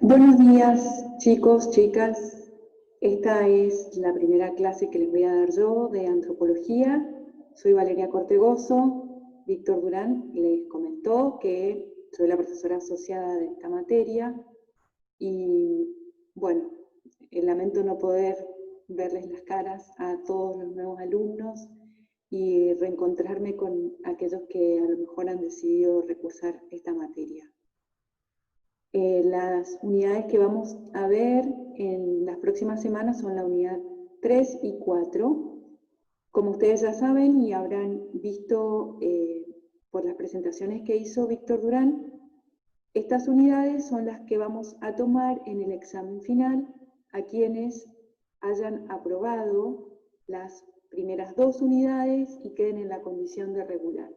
Buenos días, chicos, chicas. Esta es la primera clase que les voy a dar yo de antropología. Soy Valeria Cortegoso. Víctor Durán les comentó que soy la profesora asociada de esta materia. Y bueno, lamento no poder verles las caras a todos los nuevos alumnos y reencontrarme con aquellos que a lo mejor han decidido recursar esta materia. Las unidades que vamos a ver en las próximas semanas son la unidad 3 y 4. Como ustedes ya saben y habrán visto por las presentaciones que hizo Víctor Durán, estas unidades son las que vamos a tomar en el examen final a quienes hayan aprobado las primeras 2 unidades y queden en la condición de regular.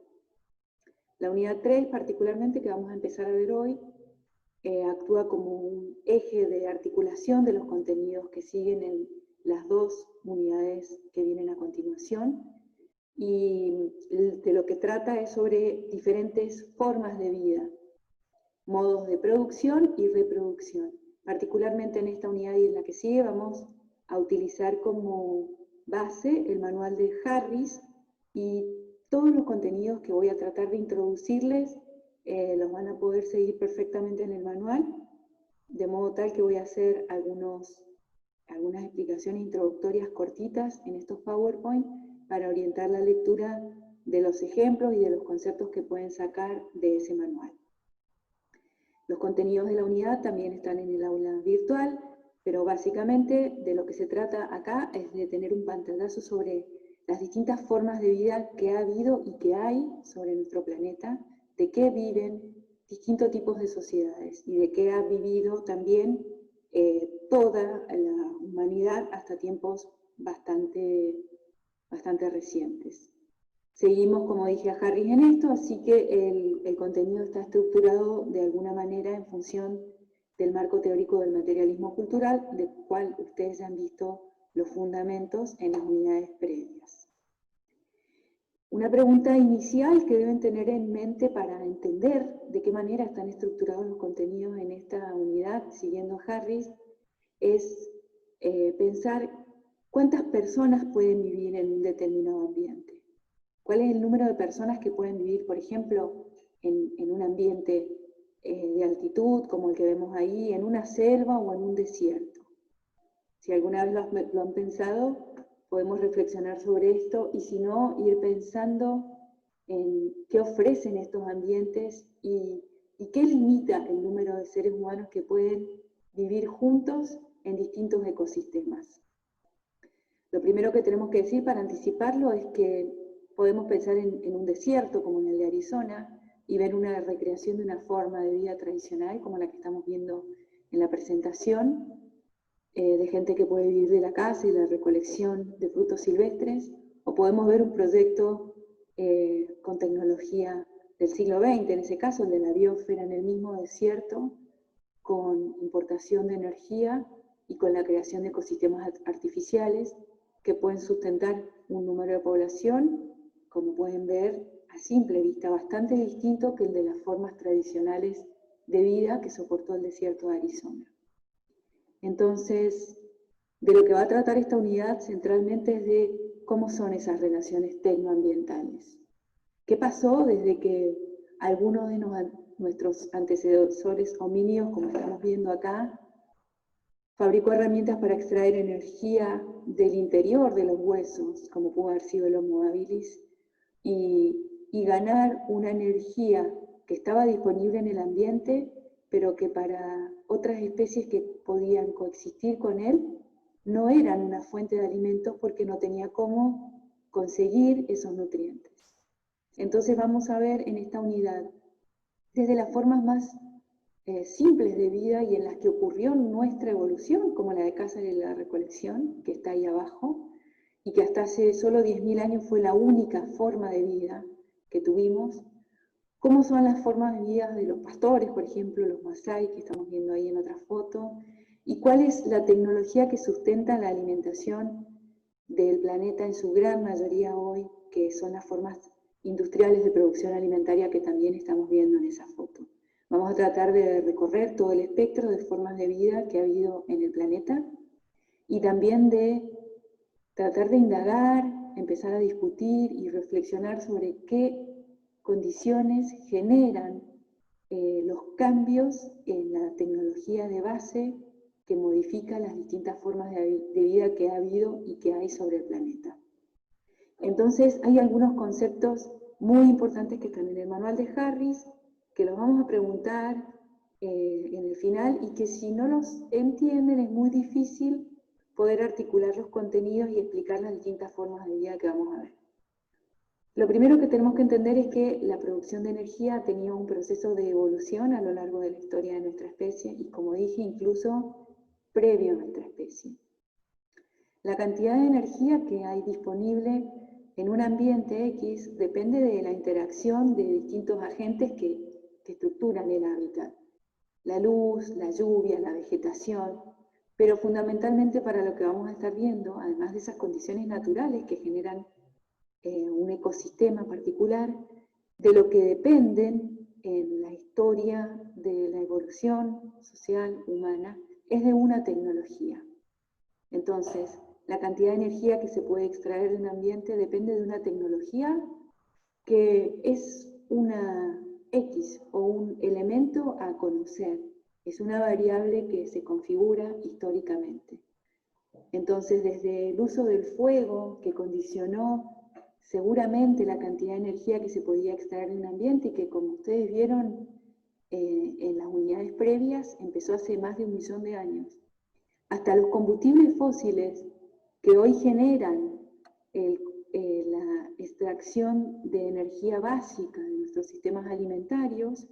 La unidad 3 particularmente, que vamos a empezar a ver hoy, actúa como un eje de articulación de los contenidos que siguen en las 2 unidades que vienen a continuación, y de lo que trata es sobre diferentes formas de vida, modos de producción y reproducción. Particularmente en esta unidad y en la que sigue vamos a utilizar como base el manual de Harris, y todos los contenidos que voy a tratar de introducirles los van a poder seguir perfectamente en el manual, de modo tal que voy a hacer algunas explicaciones introductorias cortitas en estos PowerPoint para orientar la lectura de los ejemplos y de los conceptos que pueden sacar de ese manual. Los contenidos de la unidad también están en el aula virtual, pero básicamente de lo que se trata acá es de tener un pantallazo sobre las distintas formas de vida que ha habido y que hay sobre nuestro planeta, de qué viven distintos tipos de sociedades y de qué ha vivido también toda la humanidad hasta tiempos bastante recientes. Seguimos, como dije, a Harris en esto, así que el contenido está estructurado de alguna manera en función del marco teórico del materialismo cultural, del cual ustedes ya han visto los fundamentos en las unidades previas. Una pregunta inicial que deben tener en mente para entender de qué manera están estructurados los contenidos en esta unidad, siguiendo a Harris, es pensar cuántas personas pueden vivir en un determinado ambiente. ¿Cuál es el número de personas que pueden vivir, por ejemplo, en un ambiente de altitud, como el que vemos ahí, en una selva o en un desierto? Si alguna vez lo han pensado, podemos reflexionar sobre esto, y si no, ir pensando en qué ofrecen estos ambientes y qué limita el número de seres humanos que pueden vivir juntos en distintos ecosistemas. Lo primero que tenemos que decir para anticiparlo es que podemos pensar en un desierto como en el de Arizona y ver una recreación de una forma de vida tradicional como la que estamos viendo en la presentación, de gente que puede vivir de la caza y la recolección de frutos silvestres, o podemos ver un proyecto con tecnología del siglo XX, en ese caso el de la biosfera en el mismo desierto, con importación de energía y con la creación de ecosistemas artificiales que pueden sustentar un número de población, como pueden ver a simple vista, bastante distinto que el de las formas tradicionales de vida que soportó el desierto de Arizona. Entonces, de lo que va a tratar esta unidad centralmente es de cómo son esas relaciones tecnoambientales. ¿Qué pasó desde que algunos de nuestros antecesores homínidos, como estamos viendo acá, fabricó herramientas para extraer energía del interior de los huesos, como pudo haber sido el Homo habilis, y ganar una energía que estaba disponible en el ambiente, pero que para otras especies que podían coexistir con él, no eran una fuente de alimentos porque no tenía cómo conseguir esos nutrientes. Entonces vamos a ver en esta unidad, desde las formas más simples de vida y en las que ocurrió nuestra evolución, como la de caza y la recolección, que está ahí abajo, y que hasta hace solo 10.000 años fue la única forma de vida que tuvimos. ¿Cómo son las formas de vida de los pastores, por ejemplo, los masái, que estamos viendo ahí en otra foto? ¿Y cuál es la tecnología que sustenta la alimentación del planeta en su gran mayoría hoy, que son las formas industriales de producción alimentaria que también estamos viendo en esa foto. Vamos a tratar de recorrer todo el espectro de formas de vida que ha habido en el planeta y también de tratar de indagar, empezar a discutir y reflexionar sobre qué condiciones generan los cambios en la tecnología de base que modifica las distintas formas de vida que ha habido y que hay sobre el planeta. Entonces, hay algunos conceptos muy importantes que están en el manual de Harris, que los vamos a preguntar en el final, y que si no los entienden es muy difícil poder articular los contenidos y explicar las distintas formas de vida que vamos a ver. Lo primero que tenemos que entender es que la producción de energía ha tenido un proceso de evolución a lo largo de la historia de nuestra especie y, como dije, incluso previo a nuestra especie. La cantidad de energía que hay disponible en un ambiente X depende de la interacción de distintos agentes que estructuran el hábitat. La luz, la lluvia, la vegetación, pero fundamentalmente para lo que vamos a estar viendo, además de esas condiciones naturales que generan un ecosistema particular, de lo que dependen en la historia de la evolución social humana, es de una tecnología. Entonces, la cantidad de energía que se puede extraer de un ambiente depende de una tecnología que es una X o un elemento a conocer. Es una variable que se configura históricamente. Entonces, desde el uso del fuego, que condicionó seguramente la cantidad de energía que se podía extraer de un ambiente y que, como ustedes vieron en las unidades previas, empezó hace más de 1 millón de años, hasta los combustibles fósiles que hoy generan la extracción de energía básica de nuestros sistemas alimentarios,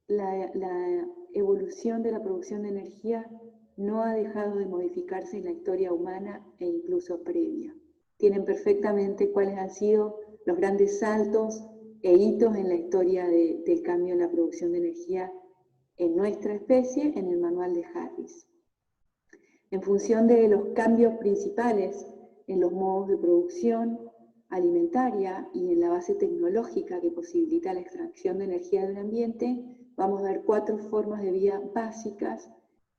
la evolución de la producción de energía no ha dejado de modificarse en la historia humana e incluso previa. Tienen perfectamente cuáles han sido los grandes saltos e hitos en la historia del cambio en la producción de energía en nuestra especie en el manual de Harris. En función de los cambios principales en los modos de producción alimentaria y en la base tecnológica que posibilita la extracción de energía del ambiente, vamos a ver 4 formas de vida básicas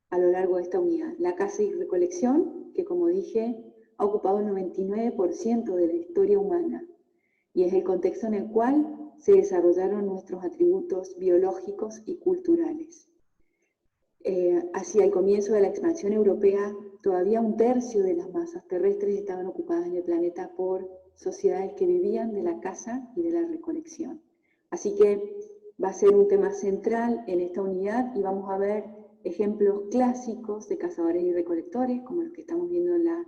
a lo largo de esta unidad. La caza y recolección, que como dije, ha ocupado el 99% de la historia humana y es el contexto en el cual se desarrollaron nuestros atributos biológicos y culturales. Hacia el comienzo de la expansión europea, todavía 1/3 de las masas terrestres estaban ocupadas en el planeta por sociedades que vivían de la caza y de la recolección. Así que va a ser un tema central en esta unidad y vamos a ver ejemplos clásicos de cazadores y recolectores, como los que estamos viendo en la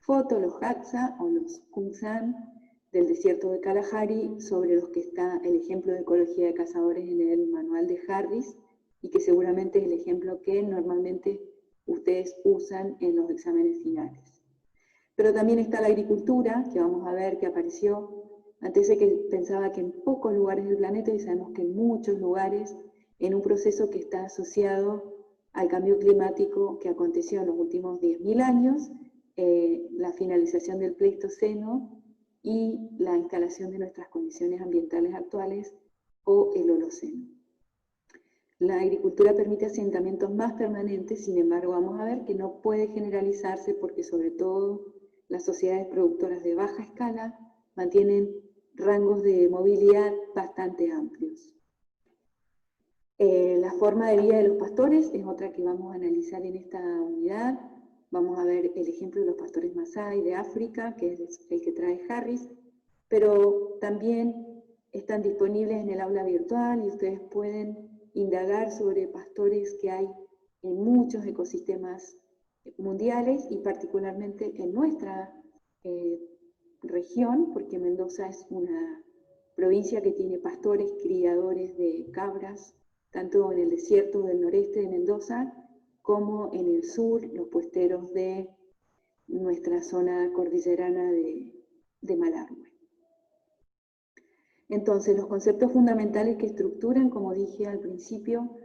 foto, los Hadza o los Kungsan del desierto de Kalahari, sobre los que está el ejemplo de ecología de cazadores en el manual de Harris, y que seguramente es el ejemplo que normalmente ustedes usan en los exámenes finales. Pero también está la agricultura, que vamos a ver que apareció. Antes de que pensaba que en pocos lugares del planeta, y sabemos que en muchos lugares, en un proceso que está asociado al cambio climático que aconteció en los últimos 10.000 años, la finalización del Pleistoceno y la instalación de nuestras condiciones ambientales actuales, o el Holoceno. La agricultura permite asentamientos más permanentes, sin embargo vamos a ver que no puede generalizarse porque sobre todo las sociedades productoras de baja escala mantienen rangos de movilidad bastante amplios. La forma de vida de los pastores es otra que vamos a analizar en esta unidad. Vamos a ver el ejemplo de los pastores Masái de África, que es el que trae Harris, pero también están disponibles en el aula virtual y ustedes pueden indagar sobre pastores que hay en muchos ecosistemas mundiales y particularmente en nuestra región, porque Mendoza es una provincia que tiene pastores criadores de cabras, tanto en el desierto del noreste de Mendoza como en el sur, los puesteros de nuestra zona cordillerana de Malargüe. Entonces, los conceptos fundamentales que estructuran, como dije al principio,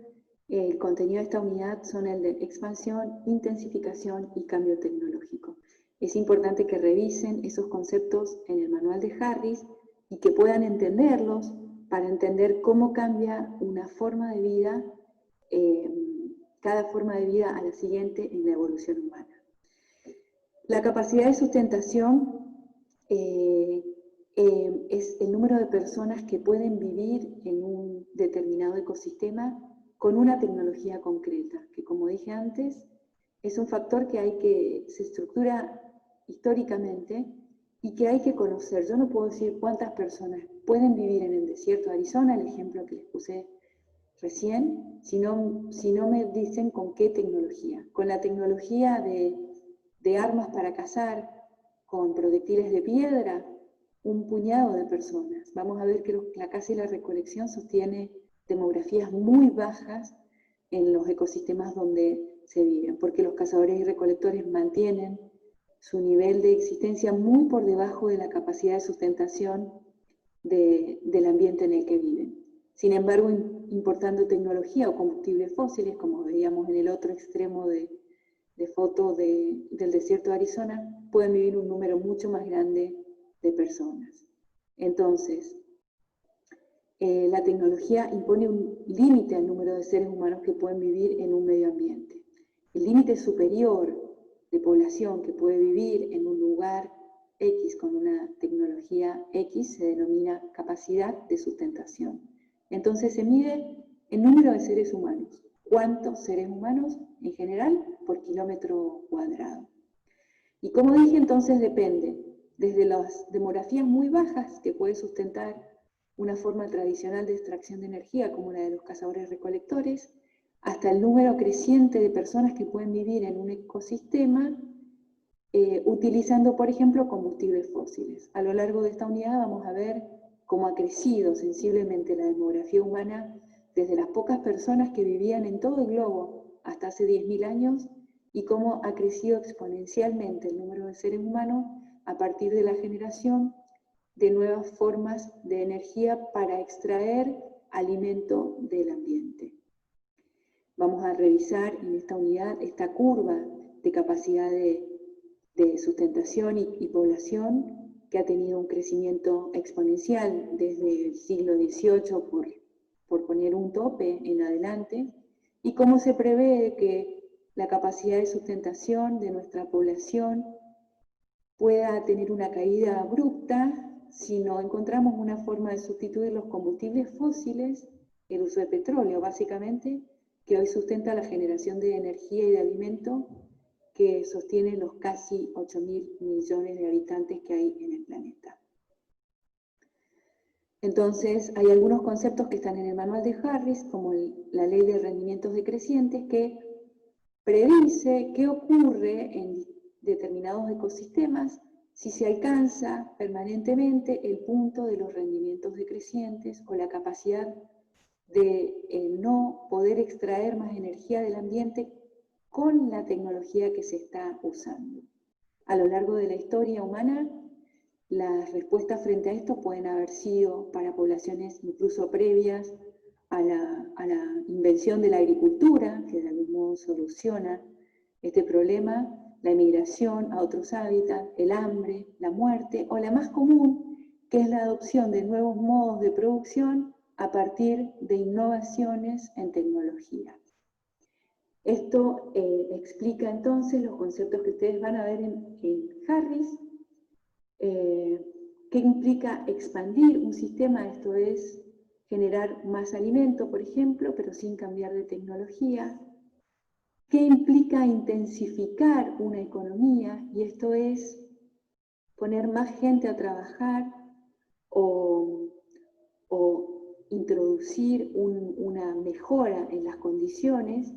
el contenido de esta unidad son el de expansión, intensificación y cambio tecnológico. Es importante que revisen esos conceptos en el manual de Harris, y que puedan entenderlos para entender cómo cambia una forma de vida, cada forma de vida a la siguiente en la evolución humana. La capacidad de sustentación es el número de personas que pueden vivir en un determinado ecosistema con una tecnología concreta, que como dije antes, es un factor que se estructura históricamente y que hay que conocer. Yo no puedo decir cuántas personas pueden vivir en el desierto de Arizona, el ejemplo que les puse recién, si no me dicen con qué tecnología. Con la tecnología de armas para cazar, con proyectiles de piedra, un puñado de personas. Vamos a ver que la caza y la recolección sostiene demografías muy bajas en los ecosistemas donde se viven, porque los cazadores y recolectores mantienen su nivel de existencia muy por debajo de la capacidad de sustentación del ambiente en el que viven. Sin embargo, importando tecnología o combustibles fósiles, como veíamos en el otro extremo de foto del desierto de Arizona, pueden vivir un número mucho más grande de personas. Entonces, la tecnología impone un límite al número de seres humanos que pueden vivir en un medio ambiente. El límite superior de población que puede vivir en un lugar X con una tecnología X se denomina capacidad de sustentación. Entonces se mide el número de seres humanos. ¿Cuántos seres humanos en general por kilómetro cuadrado? Y como dije, entonces depende desde las demografías muy bajas que puede sustentar una forma tradicional de extracción de energía como la de los cazadores-recolectores, hasta el número creciente de personas que pueden vivir en un ecosistema utilizando, por ejemplo, combustibles fósiles. A lo largo de esta unidad vamos a ver cómo ha crecido sensiblemente la demografía humana desde las pocas personas que vivían en todo el globo hasta hace 10.000 años y cómo ha crecido exponencialmente el número de seres humanos a partir de la generación de nuevas formas de energía para extraer alimento del ambiente. Vamos a revisar en esta unidad esta curva de capacidad de sustentación y población que ha tenido un crecimiento exponencial desde el siglo XVIII, por poner un tope en adelante, y cómo se prevé que la capacidad de sustentación de nuestra población pueda tener una caída abrupta si no encontramos una forma de sustituir los combustibles fósiles, el uso de petróleo básicamente, que hoy sustenta la generación de energía y de alimento que sostienen los casi 8.000 millones de habitantes que hay en el planeta. Entonces, hay algunos conceptos que están en el manual de Harris, como la ley de rendimientos decrecientes, que predice qué ocurre en determinados ecosistemas si se alcanza permanentemente el punto de los rendimientos decrecientes o la capacidad de no poder extraer más energía del ambiente con la tecnología que se está usando. A lo largo de la historia humana, las respuestas frente a esto pueden haber sido para poblaciones incluso previas a la invención de la agricultura, que de algún modo soluciona este problema, la emigración a otros hábitats, el hambre, la muerte, o la más común, que es la adopción de nuevos modos de producción a partir de innovaciones en tecnología. Esto explica entonces los conceptos que ustedes van a ver en Harris, que implica expandir un sistema, esto es generar más alimento, por ejemplo, pero sin cambiar de tecnología, que implica intensificar una economía, y esto es poner más gente a trabajar o introducir una mejora en las condiciones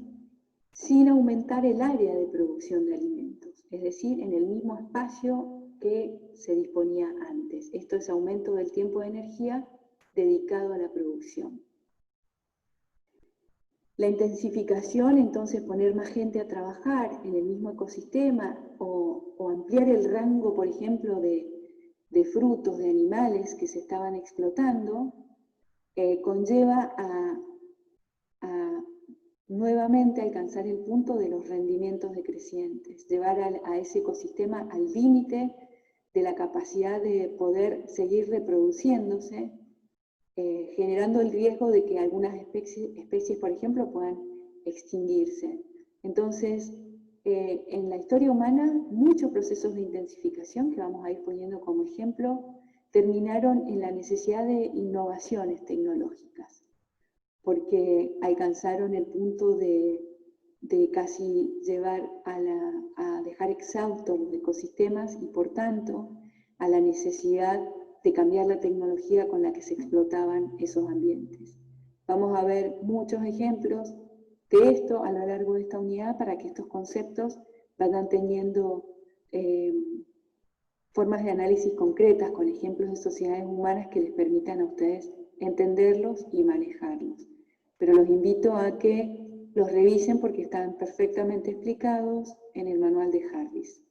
sin aumentar el área de producción de alimentos, es decir, en el mismo espacio que se disponía antes. Esto es aumento del tiempo de energía dedicado a la producción. La intensificación, entonces, poner más gente a trabajar en el mismo ecosistema o ampliar el rango, por ejemplo, de frutos, de animales que se estaban explotando, conlleva a nuevamente alcanzar el punto de los rendimientos decrecientes, llevar a ese ecosistema al límite de la capacidad de poder seguir reproduciéndose, generando el riesgo de que algunas especies, por ejemplo, puedan extinguirse. Entonces, en la historia humana, muchos procesos de intensificación, que vamos a ir poniendo como ejemplo, terminaron en la necesidad de innovaciones tecnológicas, porque alcanzaron el punto de casi llevar a dejar exhaustos los ecosistemas y, por tanto, a la necesidad de cambiar la tecnología con la que se explotaban esos ambientes. Vamos a ver muchos ejemplos de esto a lo largo de esta unidad para que estos conceptos vayan teniendo formas de análisis concretas con ejemplos de sociedades humanas que les permitan a ustedes entenderlos y manejarlos. Pero los invito a que los revisen porque están perfectamente explicados en el manual de Harris.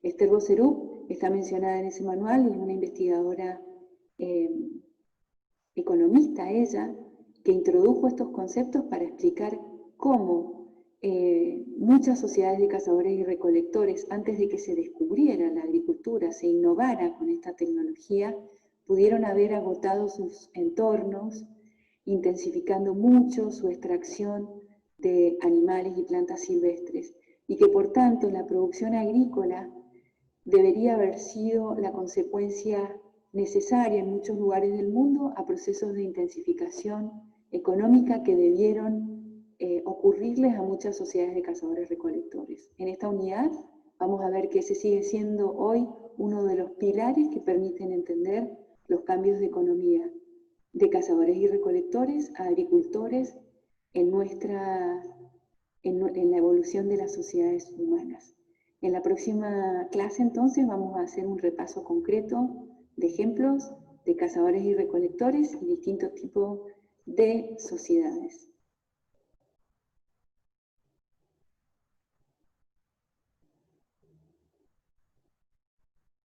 Esther Boserup está mencionada en ese manual, es una investigadora economista ella, que introdujo estos conceptos para explicar cómo muchas sociedades de cazadores y recolectores, antes de que se descubriera la agricultura, se innovara con esta tecnología, pudieron haber agotado sus entornos, intensificando mucho su extracción de animales y plantas silvestres, y que por tanto la producción agrícola debería haber sido la consecuencia necesaria en muchos lugares del mundo a procesos de intensificación económica que debieron ocurrirles a muchas sociedades de cazadores-recolectores. En esta unidad vamos a ver que ese sigue siendo hoy uno de los pilares que permiten entender los cambios de economía de cazadores y recolectores a agricultores en la evolución de las sociedades humanas. En la próxima clase, entonces, vamos a hacer un repaso concreto de ejemplos de cazadores y recolectores y distintos tipos de sociedades.